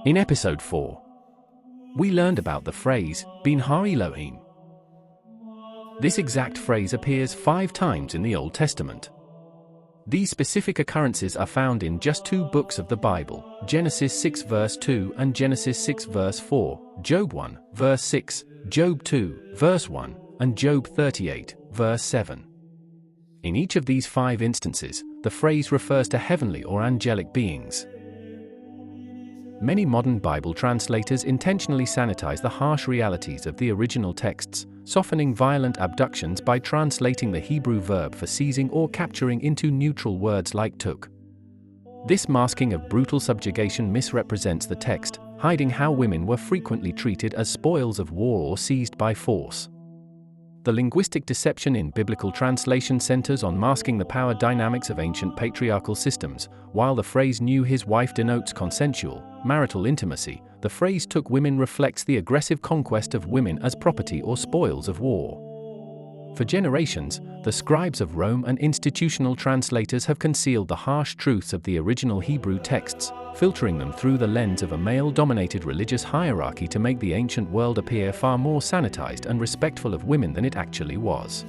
In episode 4, we learned about the phrase, Bin Ha Elohim. This exact phrase appears 5 times in the Old Testament. These specific occurrences are found in just 2 books of the Bible, Genesis 6 verse 2 and Genesis 6 verse 4, Job 1 verse 6, Job 2 verse 1, and Job 38 verse 7. In each of these 5 instances, the phrase refers to heavenly or angelic beings. Many modern Bible translators intentionally sanitize the harsh realities of the original texts, softening violent abductions by translating the Hebrew verb for seizing or capturing into neutral words like took. This masking of brutal subjugation misrepresents the text, hiding how women were frequently treated as spoils of war or seized by force. The linguistic deception in biblical translation centers on masking the power dynamics of ancient patriarchal systems. While the phrase knew his wife denotes consensual, marital intimacy, the phrase took women reflects the aggressive conquest of women as property or spoils of war. For generations, the scribes of Rome and institutional translators have concealed the harsh truths of the original Hebrew texts, filtering them through the lens of a male-dominated religious hierarchy to make the ancient world appear far more sanitized and respectful of women than it actually was.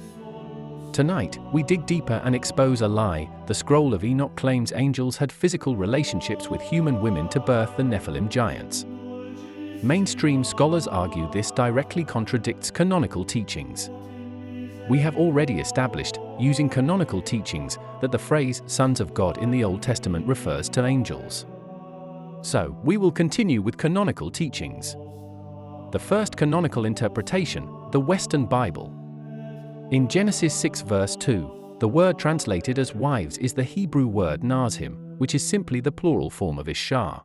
Tonight, we dig deeper and expose a lie. The Scroll of Enoch claims angels had physical relationships with human women to birth the Nephilim giants. Mainstream scholars argue this directly contradicts canonical teachings. We have already established, using canonical teachings, that the phrase sons of God in the Old Testament refers to angels. So, we will continue with canonical teachings. The first canonical interpretation, the Western Bible. In Genesis 6 verse 2, the word translated as wives is the Hebrew word nazhim, which is simply the plural form of ishar.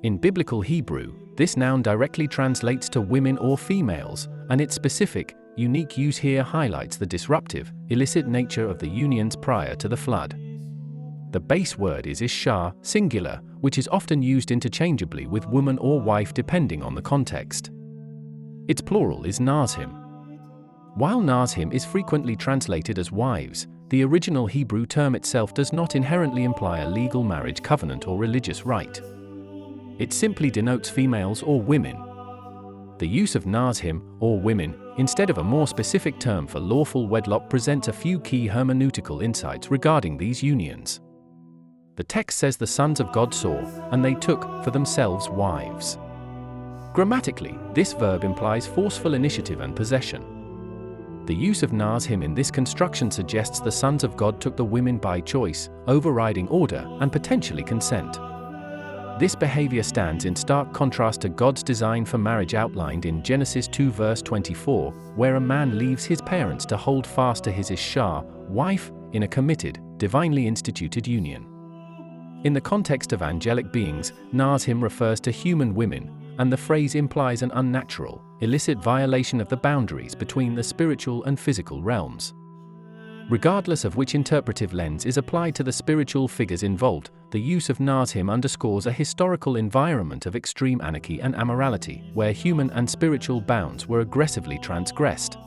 In biblical Hebrew, this noun directly translates to women or females, and its specific, unique use here highlights the disruptive, illicit nature of the unions prior to the flood. The base word is ishar, singular, which is often used interchangeably with woman or wife depending on the context. Its plural is nazhim. While nazhim is frequently translated as wives, the original Hebrew term itself does not inherently imply a legal marriage covenant or religious rite. It simply denotes females or women. The use of nazhim, or women, instead of a more specific term for lawful wedlock presents a few key hermeneutical insights regarding these unions. The text says the sons of God saw, and they took, for themselves wives. Grammatically, this verb implies forceful initiative and possession. The use of nazhim in this construction suggests the sons of God took the women by choice, overriding order and potentially consent. This behavior stands in stark contrast to God's design for marriage outlined in Genesis 2 verse 24, where a man leaves his parents to hold fast to his ishar, wife, in a committed, divinely instituted union. In the context of angelic beings, nazhim refers to human women, and the phrase implies an unnatural, illicit violation of the boundaries between the spiritual and physical realms. Regardless of which interpretive lens is applied to the spiritual figures involved, the use of nazhim underscores a historical environment of extreme anarchy and amorality, where human and spiritual bounds were aggressively transgressed.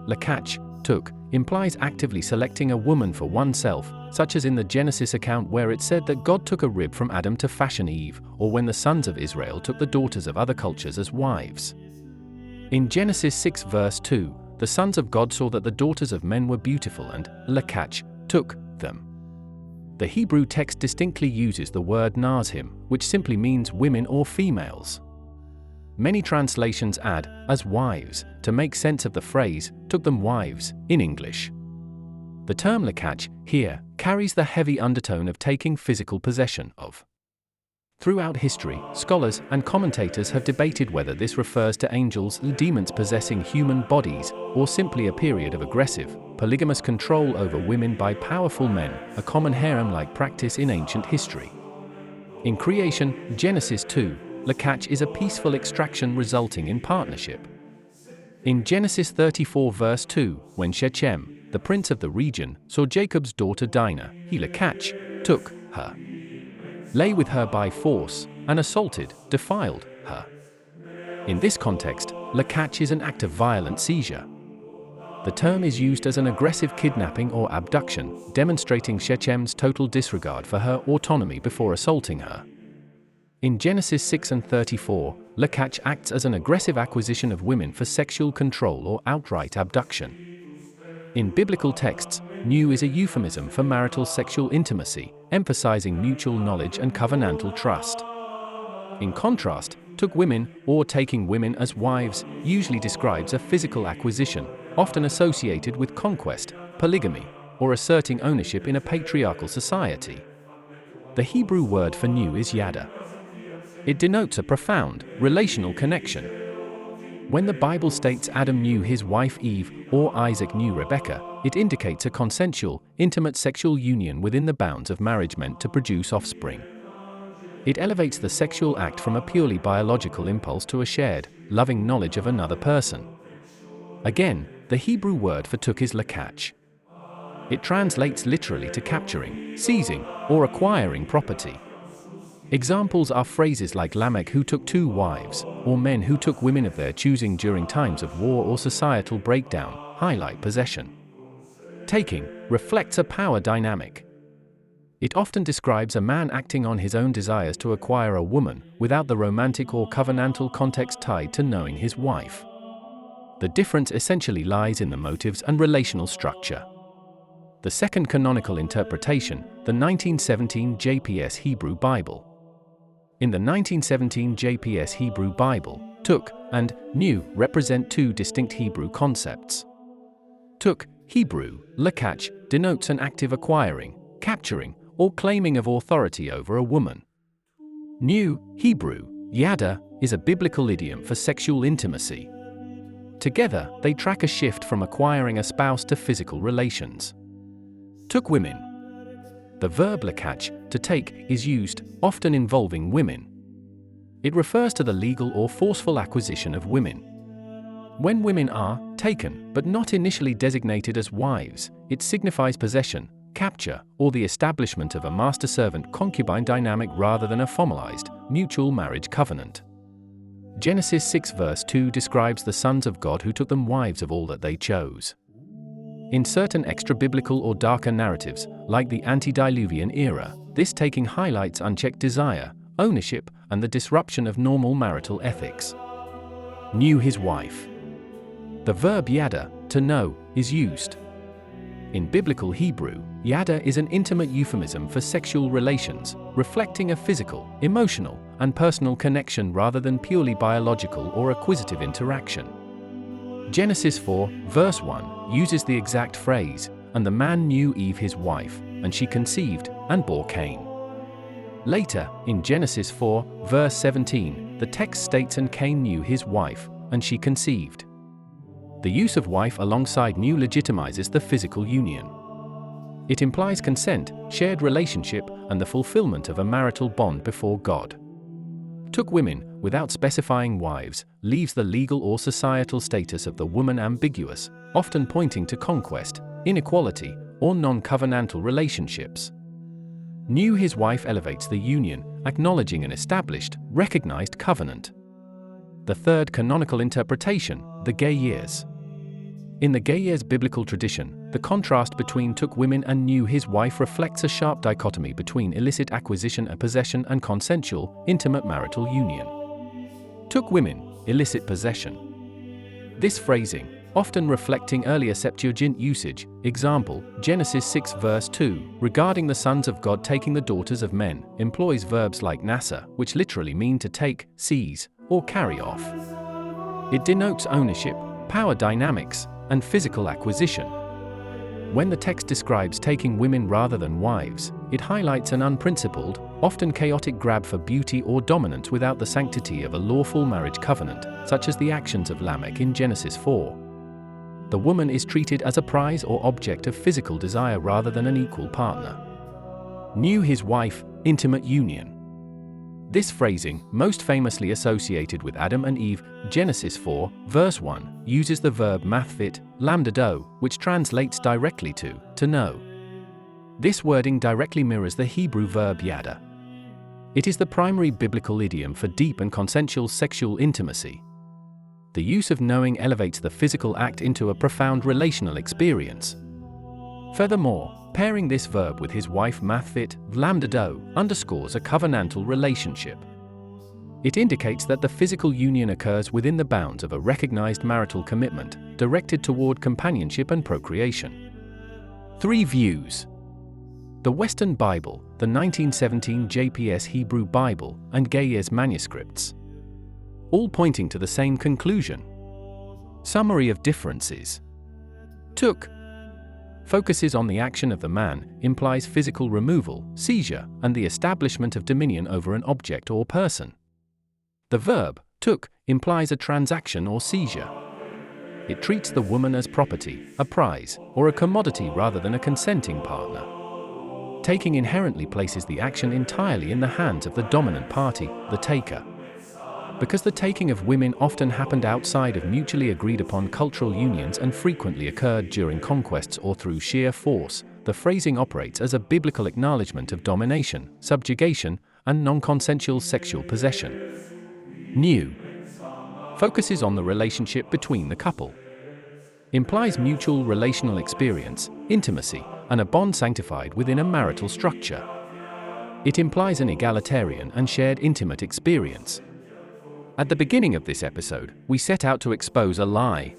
Lakach, took, implies actively selecting a woman for oneself, such as in the Genesis account where it said that God took a rib from Adam to fashion Eve, or when the sons of Israel took the daughters of other cultures as wives. In Genesis 6 verse 2, the sons of God saw that the daughters of men were beautiful and, lakach, took them. The Hebrew text distinctly uses the word nazhim, which simply means women or females. Many translations add, as wives, to make sense of the phrase, took them wives, in English. The term lakach, here, carries the heavy undertone of taking physical possession of. Throughout history, scholars and commentators have debated whether this refers to angels and demons possessing human bodies, or simply a period of aggressive, polygamous control over women by powerful men, a common harem-like practice in ancient history. In creation, Genesis 2, lakach is a peaceful extraction resulting in partnership. In Genesis 34 verse 2, when Shechem, the prince of the region, saw Jacob's daughter Dinah, he lakach, took her, lay with her by force, and assaulted, defiled her. In this context, lakach is an act of violent seizure. The term is used as an aggressive kidnapping or abduction, demonstrating Shechem's total disregard for her autonomy before assaulting her. In Genesis 6:34, lakach acts as an aggressive acquisition of women for sexual control or outright abduction. In biblical texts, new is a euphemism for marital sexual intimacy, emphasizing mutual knowledge and covenantal trust. In contrast, took women, or taking women as wives, usually describes a physical acquisition, often associated with conquest, polygamy, or asserting ownership in a patriarchal society. The Hebrew word for new is yada. It denotes a profound, relational connection. When the Bible states Adam knew his wife Eve, or Isaac knew Rebekah, it indicates a consensual, intimate sexual union within the bounds of marriage meant to produce offspring. It elevates the sexual act from a purely biological impulse to a shared, loving knowledge of another person. Again, the Hebrew word for took is lakach. It translates literally to capturing, seizing, or acquiring property. Examples are phrases like Lamech who took 2 wives, or men who took women of their choosing during times of war or societal breakdown, highlight possession. Taking reflects a power dynamic. It often describes a man acting on his own desires to acquire a woman, without the romantic or covenantal context tied to knowing his wife. The difference essentially lies in the motives and relational structure. The second canonical interpretation, the 1917 JPS Hebrew Bible. In the 1917 JPS Hebrew Bible, took and new represent 2 distinct Hebrew concepts. Took, Hebrew, lakach, denotes an active acquiring, capturing, or claiming of authority over a woman. New, Hebrew, yada, is a biblical idiom for sexual intimacy. Together, they track a shift from acquiring a spouse to physical relations. Took women. The verb lakach, to take, is used, often involving women. It refers to the legal or forceful acquisition of women. When women are taken, but not initially designated as wives, it signifies possession, capture, or the establishment of a master-servant concubine dynamic rather than a formalized, mutual marriage covenant. Genesis 6 verse 2 describes the sons of God who took them wives of all that they chose. In certain extra-biblical or darker narratives, like the antediluvian era, this taking highlights unchecked desire, ownership, and the disruption of normal marital ethics. Knew his wife. The verb yada, to know, is used. In biblical Hebrew, yada is an intimate euphemism for sexual relations, reflecting a physical, emotional, and personal connection rather than purely biological or acquisitive interaction. Genesis 4, verse 1, uses the exact phrase, "And the man knew Eve his wife, and she conceived, and bore Cain." Later, in Genesis 4, verse 17, the text states, "And Cain knew his wife, and she conceived." The use of wife alongside knew legitimizes the physical union. It implies consent, shared relationship, and the fulfillment of a marital bond before God. Took women, without specifying wives, leaves the legal or societal status of the woman ambiguous, often pointing to conquest, inequality, or non-covenantal relationships. Knew his wife elevates the union, acknowledging an established, recognized covenant. The third canonical interpretation, the gay years. In the gay years biblical tradition, the contrast between took women and knew his wife reflects a sharp dichotomy between illicit acquisition and possession and consensual, intimate marital union. Took women, illicit possession. This phrasing, often reflecting earlier Septuagint usage, example, Genesis 6 verse 2, regarding the sons of God taking the daughters of men, employs verbs like nasa, which literally mean to take, seize, or carry off. It denotes ownership, power dynamics, and physical acquisition. When the text describes taking women rather than wives, it highlights an unprincipled, often chaotic grab for beauty or dominance without the sanctity of a lawful marriage covenant, such as the actions of Lamech in Genesis 4. The woman is treated as a prize or object of physical desire rather than an equal partner. Knew his wife, intimate union. This phrasing, most famously associated with Adam and Eve, Genesis 4, verse 1, uses the verb mathvit, lamdado, which translates directly to know. This wording directly mirrors the Hebrew verb yada. It is the primary biblical idiom for deep and consensual sexual intimacy. The use of knowing elevates the physical act into a profound relational experience. Furthermore, pairing this verb with his wife mathvit, lamdado, underscores a covenantal relationship. It indicates that the physical union occurs within the bounds of a recognized marital commitment, directed toward companionship and procreation. 3 views. The Western Bible, the 1917 JPS Hebrew Bible, and Gayes manuscripts. All pointing to the same conclusion. Summary of differences. Took focuses on the action of the man, implies physical removal, seizure, and the establishment of dominion over an object or person. The verb, took, implies a transaction or seizure. It treats the woman as property, a prize, or a commodity rather than a consenting partner. Taking inherently places the action entirely in the hands of the dominant party, the taker. Because the taking of women often happened outside of mutually agreed upon cultural unions and frequently occurred during conquests or through sheer force, the phrasing operates as a biblical acknowledgement of domination, subjugation, and non-consensual sexual possession. New focuses on the relationship between the couple. Implies mutual relational experience, intimacy, and a bond sanctified within a marital structure. It implies an egalitarian and shared intimate experience. At the beginning of this episode, we set out to expose a lie.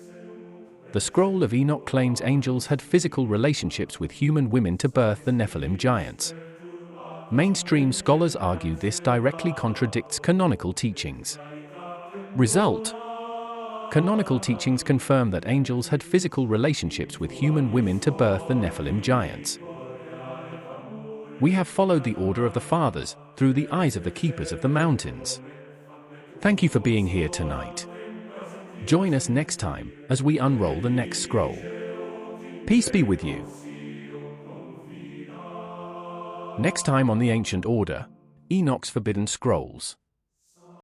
The Scroll of Enoch claims angels had physical relationships with human women to birth the Nephilim giants. Mainstream scholars argue this directly contradicts canonical teachings. Result: canonical teachings confirm that angels had physical relationships with human women to birth the Nephilim giants. We have followed the order of the fathers, through the eyes of the keepers of the mountains. Thank you for being here tonight. Join us next time, as we unroll the next scroll. Peace be with you. Next time on The Ancient Order, Enoch's Forbidden Scrolls.